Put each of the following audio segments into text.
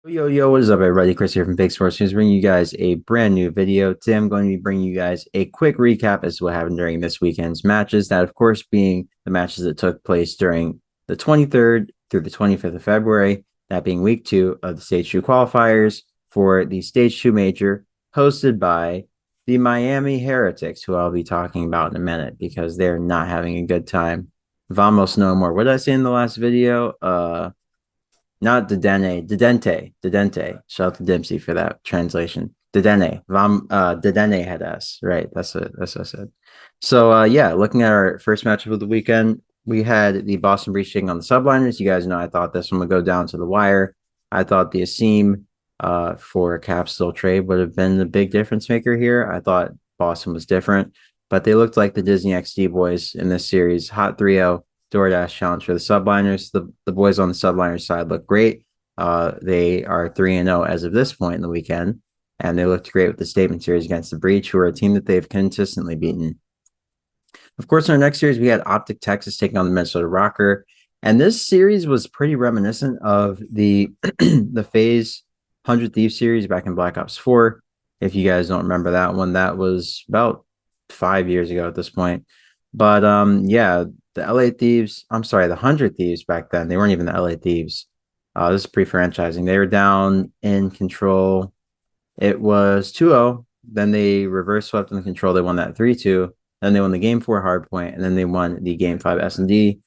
Yo, yo, what is up, everybody? Chris here from Esports. He's bringing you guys a brand new video. Today, I'm going to be bringing you guys a quick recap as to what happened during this weekend's matches. That, of course, being the matches that took place during the 23rd through the 25th of February, that being week 2 of the Stage 2 qualifiers for the Stage 2 major, hosted by the Miami Heretics, who I'll be talking about in a minute because they're not having a good time. Vamos no more. What did I say in the last video? Not Didente. Shout out to Dimsii for that translation. Didene had S. Right. That's what I said. So yeah, looking at our first matchup of the weekend, we had the Boston Breach taking on the Subliners. You guys know I thought this one would go down to the wire. I thought the Asim for a capsule trade would have been the big difference maker here. I thought Boston was different, but they looked like the Disney XD boys in this series. Hot 3-0 DoorDash challenge for the Subliners. The boys on the Subliners side look great. They are 3-0 as of this point in the weekend, and they looked great with the statement series against the Breach, who are a team that they've consistently beaten. Of course, in our next series, we had Optic Texas taking on the Minnesota Rokkr, and this series was pretty reminiscent of the the Faze 100 Thieves series back in Black Ops 4. If you guys don't remember that one, that was about 5 years ago at this point. But yeah, the LA Thieves, I'm sorry, the 100 Thieves back then, they weren't even the LA Thieves. This is pre-franchising. They were down in control. It was 2-0. Then they reverse swept in the control. They won that 3-2. Then they won the game 4 hard point, and then they won the game 5 S&D.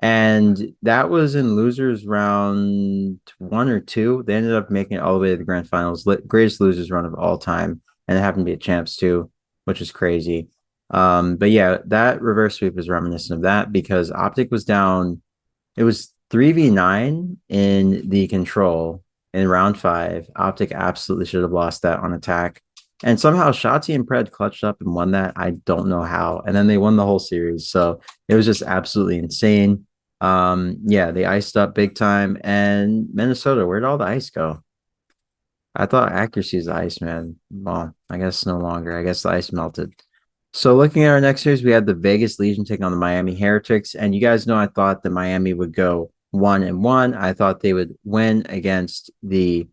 And that was in losers round 1 or 2. They ended up making it all the way to the grand finals. Greatest losers run of all time. And it happened to be a champs too, which is crazy. But yeah, that reverse sweep is reminiscent of that because Optic was down. It was 3v9 in the control in round 5. Optic absolutely should have lost that on attack. And somehow Shotzi and Pred clutched up and won that. I don't know how. And then they won the whole series. So it was just absolutely insane. Yeah, they iced up big time. And Minnesota, where'd all the ice go? I thought accuracy is the ice, man. Well, I guess no longer. I guess the ice melted. So looking at our next series, we had the Vegas Legion taking on the Miami Heretics. And you guys know I thought that Miami would go 1-1. I thought they would win against the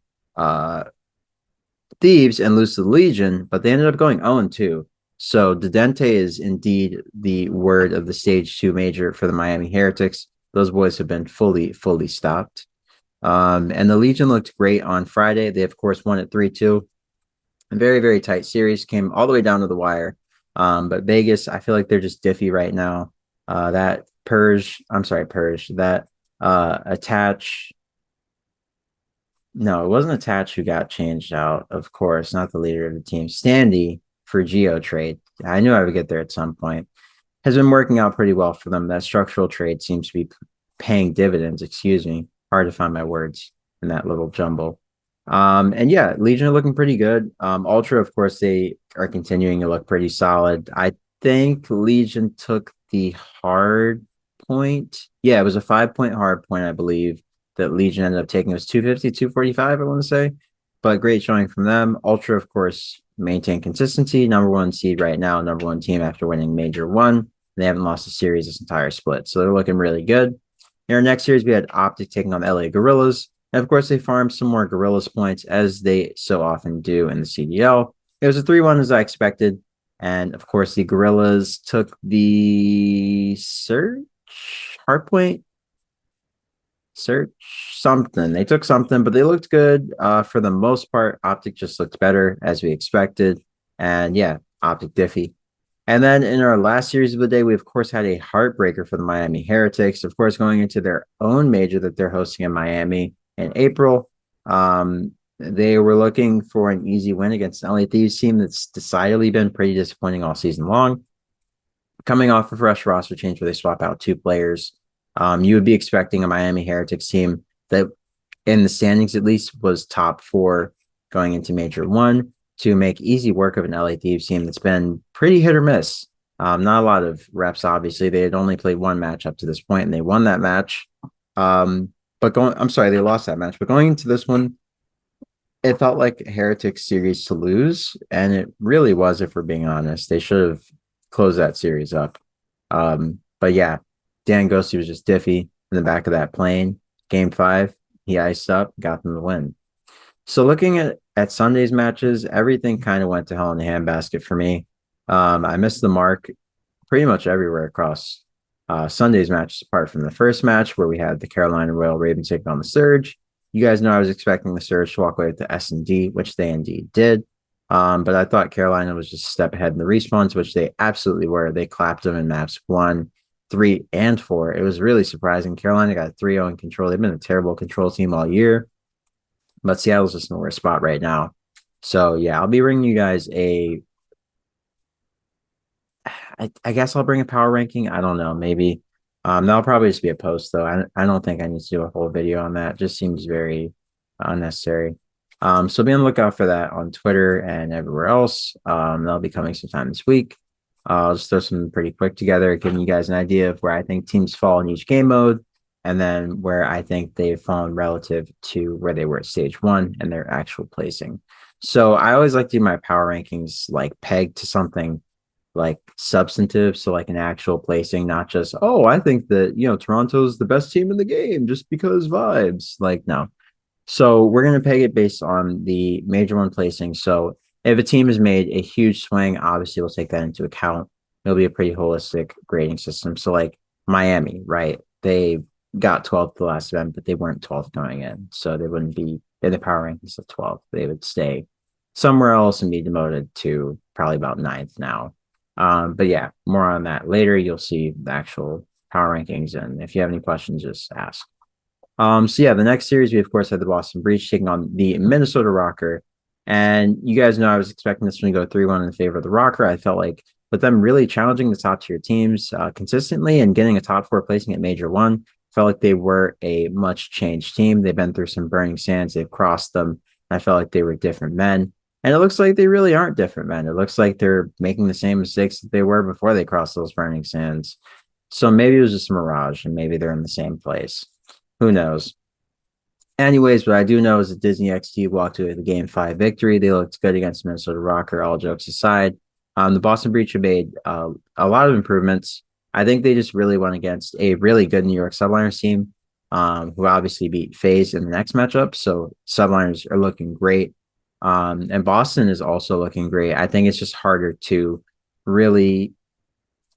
Thieves and lose to the Legion, but they ended up going 0-2. So Didente is indeed the word of the Stage 2 major for the Miami Heretics. Those boys have been fully stopped. And the Legion looked great on Friday. They, of course, won at 3-2. A very tight series, came all the way down to the wire. But Vegas, I feel like they're just diffy right now. That Purge, I'm sorry, Purge, that Attach. No, it wasn't Attach who got changed out, of course, not the leader of the team. Standy for Geo trade. I knew I would get there at some point. Has been working out pretty well for them. That structural trade seems to be paying dividends, excuse me. Hard to find my words in that little jumble. And yeah, Legion are looking pretty good. Ultra, of course, they are continuing to look pretty solid. I think Legion took the hard point. Yeah, it was a 5-point hard point, I believe, that Legion ended up taking. It was 250, 245, I want to say. But great showing from them. Ultra, of course, maintain consistency. Number 1 seed right now, number 1 team after winning Major 1. They haven't lost a series this entire split. So they're looking really good. In our next series, we had Optic taking on the LA Guerillas. And of course, they farmed some more Guerillas points as they so often do in the CDL. It was a 3-1 as I expected. And of course, the Guerillas took the search hardpoint search something. They took something, but they looked good for the most part. Optic just looked better as we expected. And yeah, Optic Diffie. And then in our last series of the day, we of course had a heartbreaker for the Miami Heretics, of course, going into their own major that they're hosting in Miami in April. They were looking for an easy win against an LA Thieves team that's decidedly been pretty disappointing all season long. Coming off a fresh roster change where they swap out 2 players, you would be expecting a Miami Heretics team that, in the standings at least, was top 4 going into Major 1 to make easy work of an LA Thieves team that's been pretty hit or miss. Not a lot of reps, obviously. They had only played 1 match up to this point, and they won that match. I'm sorry, they lost that match. But going into this one, it felt like a Heretics series to lose, and it really was, if we're being honest. They should have closed that series up. But yeah, Dan Ghosty was just diffy in the back of that plane. Game 5, he iced up, got them the win. So looking at Sunday's matches, everything kind of went to hell in the handbasket for me. I missed the mark pretty much everywhere across Sunday's matches, apart from the first match where we had the Carolina Royal Ravens taking on the Surge. You guys know I was expecting the Surge to walk away with the S&D, which they indeed did. But I thought Carolina was just a step ahead in the respawns, which they absolutely were. They clapped them in maps 1, 3, and 4. It was really surprising. Carolina got 3-0 in control. They've been a terrible control team all year, but Seattle's just in a worse spot right now. So yeah, I'll be bringing you guys I guess I'll bring a power ranking. I don't know. Maybe that'll probably just be a post though. I don't think I need to do a whole video on that. It just seems very unnecessary. So be on the lookout for that on Twitter and everywhere else. That'll be coming sometime this week. I'll just throw some pretty quick together, giving you guys an idea of where I think teams fall in each game mode, and then where I think they've fallen relative to where they were at stage 1 and their actual placing. So I always like to do my power rankings like pegged to something like substantive, so like an actual placing, not just, oh, I think that, Toronto's the best team in the game just because vibes. Like, no. So we're going to peg it based on the major one placing. So if a team has made a huge swing, obviously we'll take that into account. It'll be a pretty holistic grading system. So like Miami, right? They got 12th the last event, but they weren't 12th going in. So they wouldn't be in the power rankings of 12th. They would stay somewhere else and be demoted to probably about 9th now. But yeah, more on that later. You'll see the actual power rankings. And if you have any questions, just ask. So yeah, the next series we of course had the Boston Breach taking on the Minnesota Rokkr, and you guys know I was expecting this one to go 3-1 in favor of the Rokkr. I felt like with them really challenging the top tier teams consistently and getting a top 4 placing at Major 1, felt like they were a much changed team. They've been through some burning sands. They've crossed them. I felt like they were different men. And it looks like they really aren't different men. It looks like they're making the same mistakes that they were before they crossed those burning sands. So maybe it was just a mirage and maybe they're in the same place. Who knows? Anyways, what I do know is that Disney XT walked away with a game 5 victory. They looked good against Minnesota Rokkr, all jokes aside. The Boston Breach have made a lot of improvements. I think they just really went against a really good New York Subliners team, who obviously beat Faze in the next matchup. So Subliners are looking great. And Boston is also looking great. I think it's just harder to really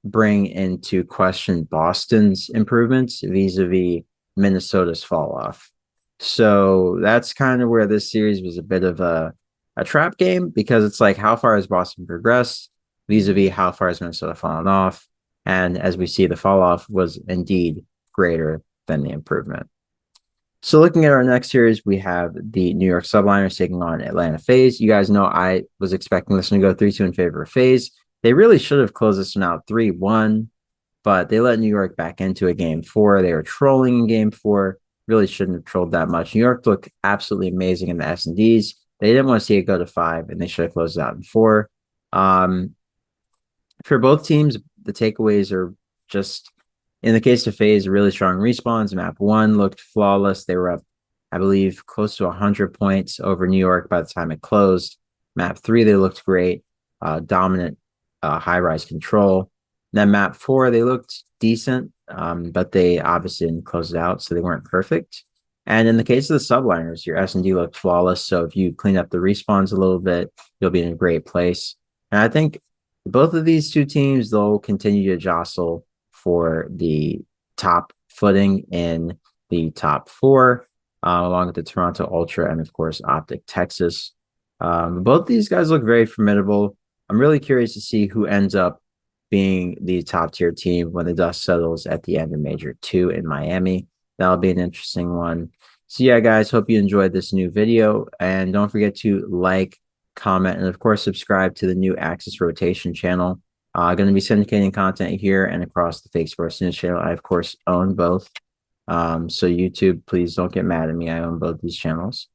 bring into question Boston's improvements vis-a-vis Minnesota's fall off. So that's kind of where this series was a bit of a trap game, because it's like, how far has Boston progressed vis-a-vis how far has Minnesota fallen off? And as we see, the fall off was indeed greater than the improvement. So looking at our next series, we have the New York Subliners taking on Atlanta Faze. You guys know I was expecting this one to go 3-2 in favor of Faze. They really should have closed this one out 3-1, but they let New York back into a game 4. They were trolling in game 4. Really shouldn't have trolled that much. New York looked absolutely amazing in the S&Ds. They didn't want to see it go to 5, and they should have closed it out in 4. For both teams, the takeaways are just, in the case of Faze, really strong respawns. Map 1 looked flawless. They were up, I believe, close to 100 points over New York by the time it closed. Map 3, they looked great. Dominant high-rise control. Then map 4, they looked decent, but they obviously didn't close it out, so they weren't perfect. And in the case of the Subliners, your S&D looked flawless. So if you clean up the respawns a little bit, you'll be in a great place. And I think both of these two teams, they'll continue to jostle for the top footing in the top 4, along with the Toronto Ultra and, of course, Optic Texas. Both these guys look very formidable. I'm really curious to see who ends up being the top tier team when the dust settles at the end of Major 2 in Miami. That'll be an interesting one. So yeah, guys, hope you enjoyed this new video. And don't forget to like, comment, and of course, subscribe to the new Axis Rotation channel. Going to be syndicating content here and across the Fake Sports News channel. I, of course, own both. So YouTube, please don't get mad at me. I own both these channels.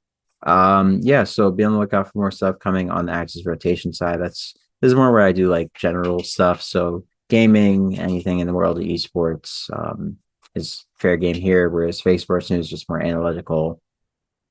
Yeah, so be on the lookout for more stuff coming on the Axis Rotation side. This is more where I do like general stuff. So gaming, anything in the world of esports is fair game here, whereas Fake Sports News is just more analytical,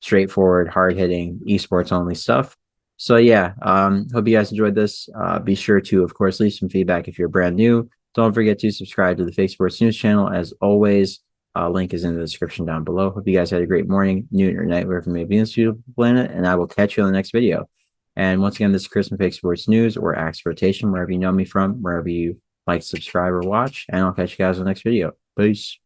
straightforward, hard-hitting, esports only stuff. So yeah, hope you guys enjoyed this. Be sure to, of course, leave some feedback if you're brand new. Don't forget to subscribe to the Fake Sports News channel as always. Link is in the description down below. Hope you guys had a great morning, noon, or night, wherever you may be in this beautiful planet, and I will catch you on the next video. And once again, this is Chris from Fake Sports News or Axe Rotation, wherever you know me from, wherever you like, subscribe, or watch, and I'll catch you guys on the next video. Peace.